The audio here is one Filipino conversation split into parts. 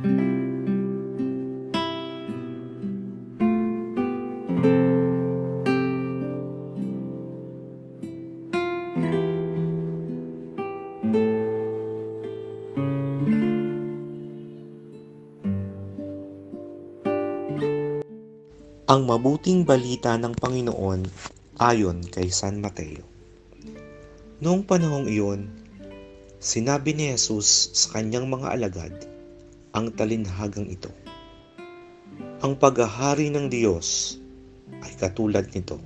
Ang mabuting balita ng Panginoon ayon kay San Mateo. Noong panahong iyon, sinabi ni Jesus sa kanyang mga alagad ang talinhagang ito. Ang paghahari ng Diyos ay katulad nito.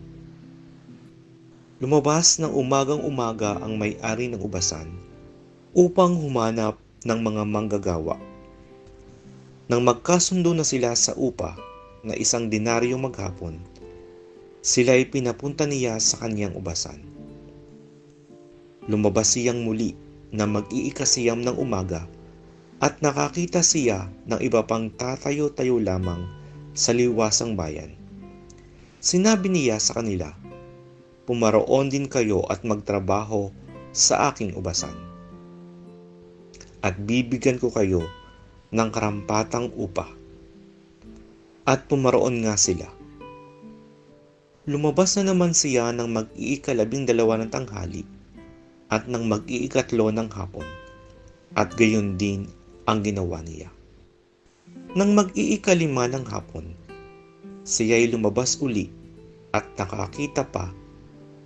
Lumabas ng umagang-umaga ang may-ari ng ubasan upang humanap ng mga manggagawa. Nang magkasundo na sila sa upa na 1 denaryo maghapon, sila'y pinapunta niya sa kanyang ubasan. Lumabas siyang muli na mag-iikasiyam ng umaga at nakakita siya ng iba pang tatayo-tayo lamang sa liwasang bayan. Sinabi niya sa kanila, "Pumaroon din kayo at magtrabaho sa aking ubasan, at bibigyan ko kayo ng karampatang upa." At pumaroon nga sila. Lumabas na naman siya ng mag-12 ng tanghali at ng mag-13 ng hapon, at gayon din ang ginawa niya. Nang mag-15 ng hapon, siya'y lumabas uli at nakakita pa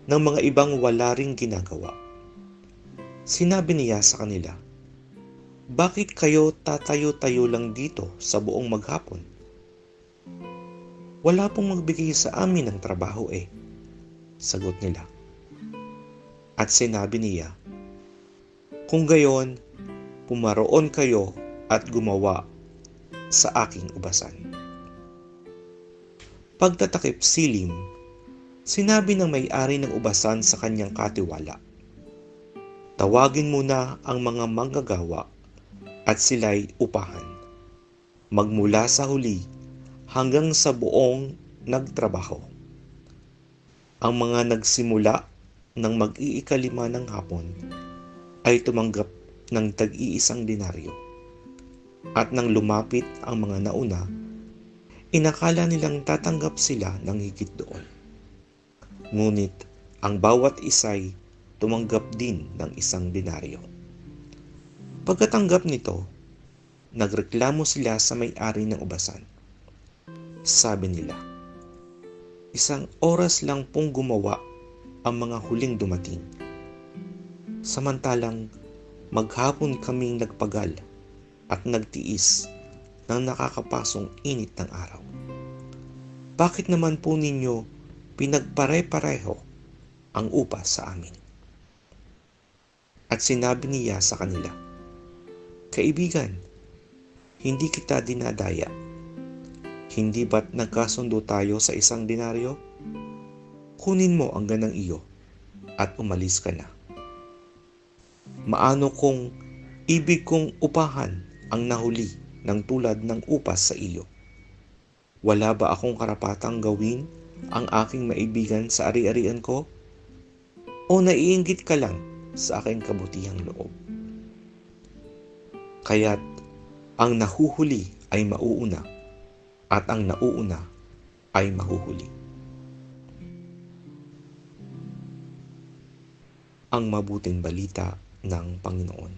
ng mga ibang wala ring ginagawa. Sinabi niya sa kanila, "Bakit kayo tatayo-tayo lang dito sa buong maghapon? Wala pong magbigay sa amin ng trabaho eh." Sagot nila. At sinabi niya, "Kung gayon, pumaroon kayo at gumawa sa aking ubasan." Pagtatakip silim, sinabi ng may-ari ng ubasan sa kanyang katiwala, "Tawagin mo na ang mga manggagawa at sila'y upahan, magmula sa huli hanggang sa buong nagtrabaho." Ang mga nagsimula ng mag-15 ng hapon ay tumanggap ng tag-1 denaryo. At nang lumapit ang mga nauna, inakala nilang tatanggap sila ng higit doon. Ngunit ang bawat isa'y tumanggap din ng 1 denaryo. Pagkatanggap nito, nagreklamo sila sa may-ari ng ubasan. Sabi nila, "1 oras lang pong gumawa ang mga huling dumating. Samantalang maghapon kaming nagpagal at nagtiis ng nakakapasong init ng araw. Bakit naman po ninyo pinagpare-pareho ang upa sa amin?" At sinabi niya sa kanila, "Kaibigan, hindi kita dinadaya. Hindi ba't nagkasundo tayo sa 1 denaryo? Kunin mo ang ganang iyo at umalis ka na. Maano kung ibig kong upahan ang nahuli ng tulad ng upas sa iyo? Wala ba akong karapatang gawin ang aking maibigan sa ari-arian ko? O naiinggit ka lang sa aking kabutihang loob?" Kaya't ang nahuhuli ay mauuna, at ang nauuna ay mahuhuli. Ang mabuting balita ng Panginoon.